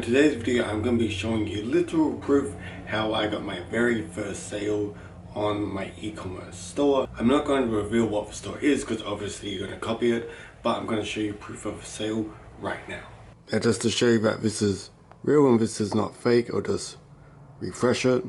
in today's video I'm going to be showing you literal proof how I got my very first sale on my e-commerce store. I'm not going to reveal what the store is because obviously you're going to copy it, but I'm going to show you proof of a sale right now. And just to show you that this is real and this is not fake, I'll just refresh it,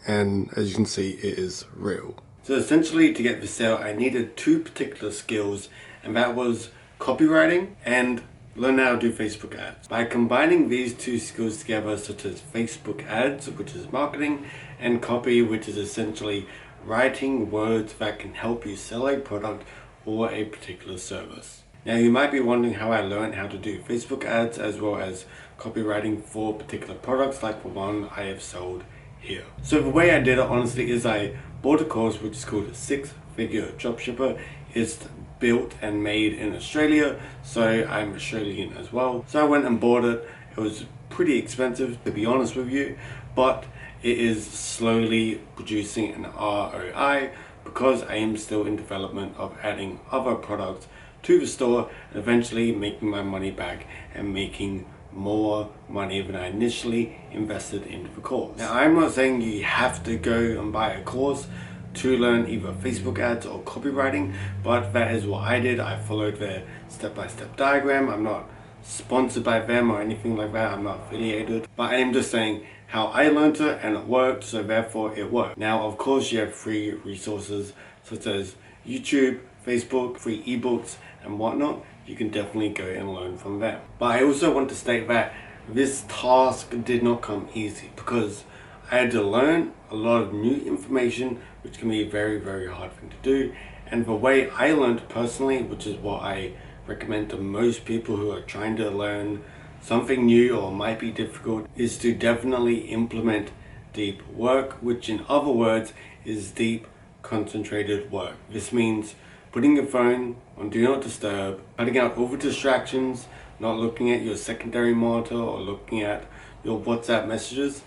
and as you can see it is real. So essentially, to get the sale I needed two particular skills, and that was copywriting and learn how to do Facebook ads. By combining these two skills together, such as Facebook ads, which is marketing, and copy, which is essentially writing words that can help you sell a product or a particular service. Now you might be wondering how I learned how to do Facebook ads as well as copywriting for particular products like the one I have sold here. So the way I did it honestly is I bought a course which is called 6-Figure Dropshipper. It's built and made in Australia, so I'm Australian as well. So I went and bought it. It was pretty expensive to be honest with you, but it is slowly producing an ROI because I am still in development of adding other products to the store and eventually making my money back and making more money than I initially invested into the course. Now I'm not saying you have to go and buy a course to learn either Facebook ads or copywriting, but that is what I did. I followed their step-by-step diagram. I'm not sponsored by them or anything like that. I'm not affiliated, but I am just saying how I learned it and it worked, so therefore it worked. Now of course you have free resources such as YouTube, Facebook, free ebooks and whatnot. You can definitely go and learn from them. But I also want to state that this task did not come easy because I had to learn a lot of new information, which can be a very, very hard thing to do. And the way I learned personally, which is what I recommend to most people who are trying to learn something new or might be difficult, is to definitely implement deep work, which in other words is deep concentrated work. This means putting your phone on do not disturb, cutting out all the distractions, not looking at your secondary monitor or looking at your WhatsApp messages,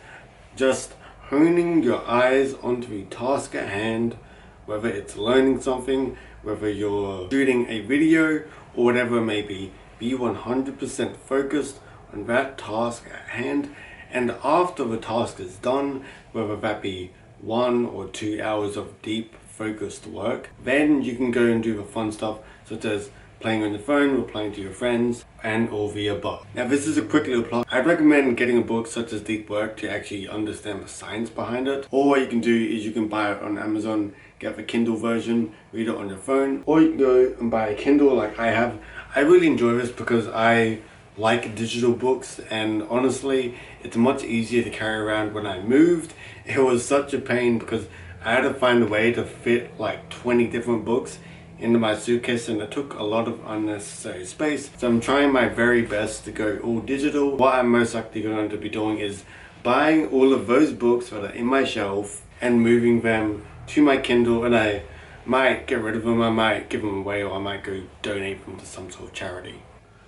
just honing your eyes onto the task at hand, whether it's learning something, whether you're shooting a video or whatever it may be. Be 100% focused on that task at hand, and after the task is done, whether that be 1 or 2 hours of deep focused work, then you can go and do the fun stuff such as playing on your phone or playing to your friends and all the above. Now this is a quick little plot. I'd recommend getting a book such as Deep Work to actually understand the science behind it. Or what you can do is you can buy it on Amazon, get the Kindle version, read it on your phone, or you can go and buy a Kindle like I have. I really enjoy this because I like digital books, and honestly it's much easier to carry around. When I moved, it was such a pain because I had to find a way to fit like 20 different books into my suitcase, and it took a lot of unnecessary space. So I'm trying my very best to go all digital. What I'm most likely going to be doing is buying all of those books that are in my shelf and moving them to my Kindle, and I might get rid of them, I might give them away, or I might go donate them to some sort of charity.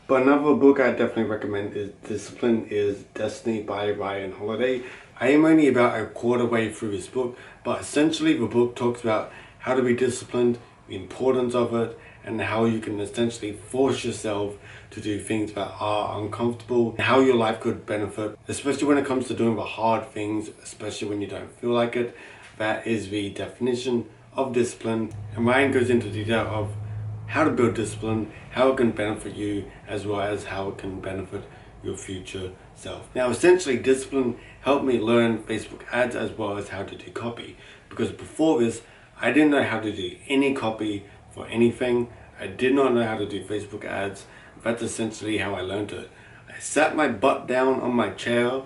But another book I definitely recommend is Discipline is Destiny by Ryan Holiday. I am only about a quarter way through this book, but essentially the book talks about how to be disciplined, the importance of it, and how you can essentially force yourself to do things that are uncomfortable, and how your life could benefit, especially when it comes to doing the hard things, especially when you don't feel like it. That is the definition of discipline, and Ryan goes into detail of how to build discipline, how it can benefit you, as well as how it can benefit your future self. Now essentially discipline helped me learn Facebook ads as well as how to do copy, because before this I didn't know how to do any copy for anything. I did not know how to do Facebook ads. That's essentially how I learned it. I sat my butt down on my chair.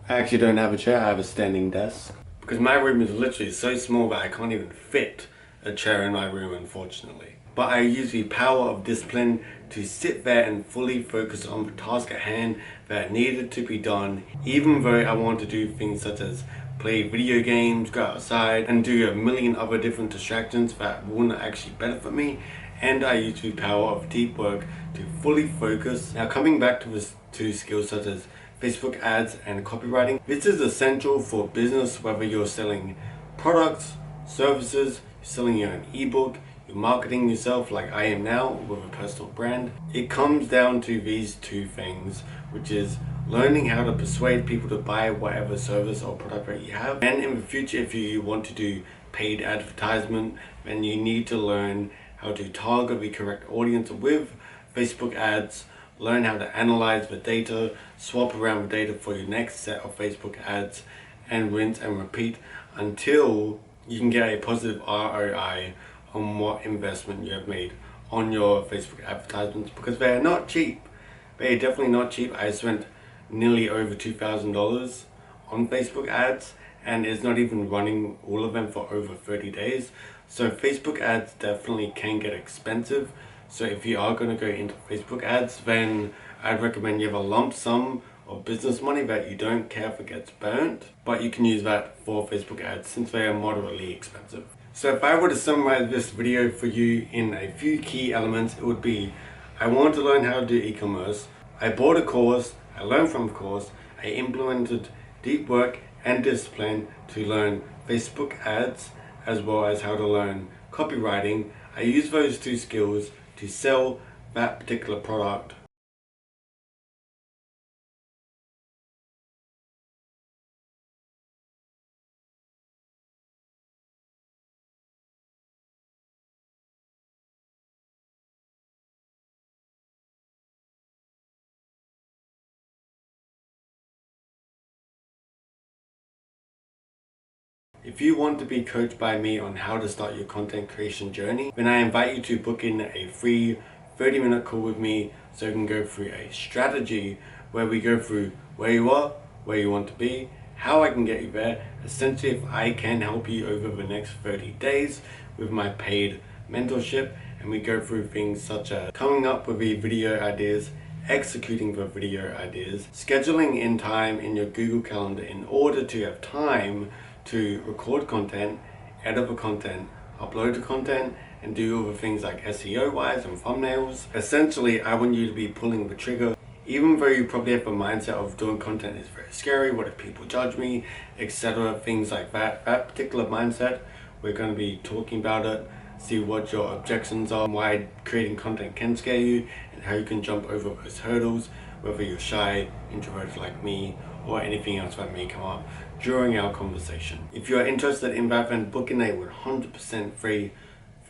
I actually don't have a chair, I have a standing desk, because my room is literally so small that I can't even fit a chair in my room, unfortunately. But I use the power of discipline to sit there and fully focus on the task at hand that needed to be done, even though I want to do things such as play video games, go outside, and do a million other different distractions that wouldn't actually benefit me. And I use the power of deep work to fully focus. Now coming back to this two skills such as Facebook ads and copywriting, this is essential for business, whether you're selling products, services, you're selling your own ebook, you're marketing yourself like I am now with a personal brand. It comes down to these two things, which is learning how to persuade people to buy whatever service or product that you have. And in the future, if you want to do paid advertisement, then you need to learn how to target the correct audience with Facebook ads, learn how to analyze the data, swap around the data for your next set of Facebook ads, and rinse and repeat until you can get a positive ROI on what investment you have made on your Facebook advertisements, because they are not cheap. They are definitely not cheap. I spent nearly over $2,000 on Facebook ads, and it's not even running all of them for over 30 days. So Facebook ads definitely can get expensive. So if you are going to go into Facebook ads, then I'd recommend you have a lump sum of business money that you don't care if it gets burnt, but you can use that for Facebook ads since they are moderately expensive. So if I were to summarize this video for you in a few key elements, it would be: I wanted to learn how to do e-commerce, I bought a course, I learned from the course, I implemented deep work and discipline to learn Facebook ads, as well as how to learn copywriting. I use those two skills to sell that particular product. If you want to be coached by me on how to start your content creation journey, then I invite you to book in a free 30-minute call with me so we can go through a strategy where we go through where you are, where you want to be, how I can get you there, essentially if I can help you over the next 30 days with my paid mentorship, and we go through things such as coming up with the video ideas, executing the video ideas, scheduling in time in your Google Calendar in order to have time to record content, edit the content, upload the content, and do all the things like SEO wise and thumbnails. Essentially, I want you to be pulling the trigger, even though you probably have a mindset of doing content is very scary, what if people judge me, etc. Things like that. That particular mindset, we're going to be talking about it, see what your objections are, why creating content can scare you, and how you can jump over those hurdles, whether you're shy, introverted like me, or anything else that may come up during our conversation. If you're interested in that, then book in a 100% free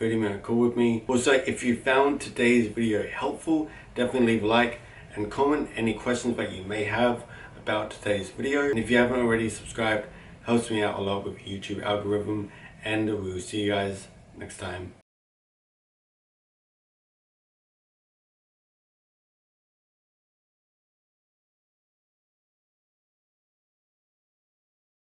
30-minute call with me. Also, if you found today's video helpful, definitely leave a like and comment any questions that you may have about today's video. And if you haven't already subscribed, helps me out a lot with the YouTube algorithm, and we will see you guys next time.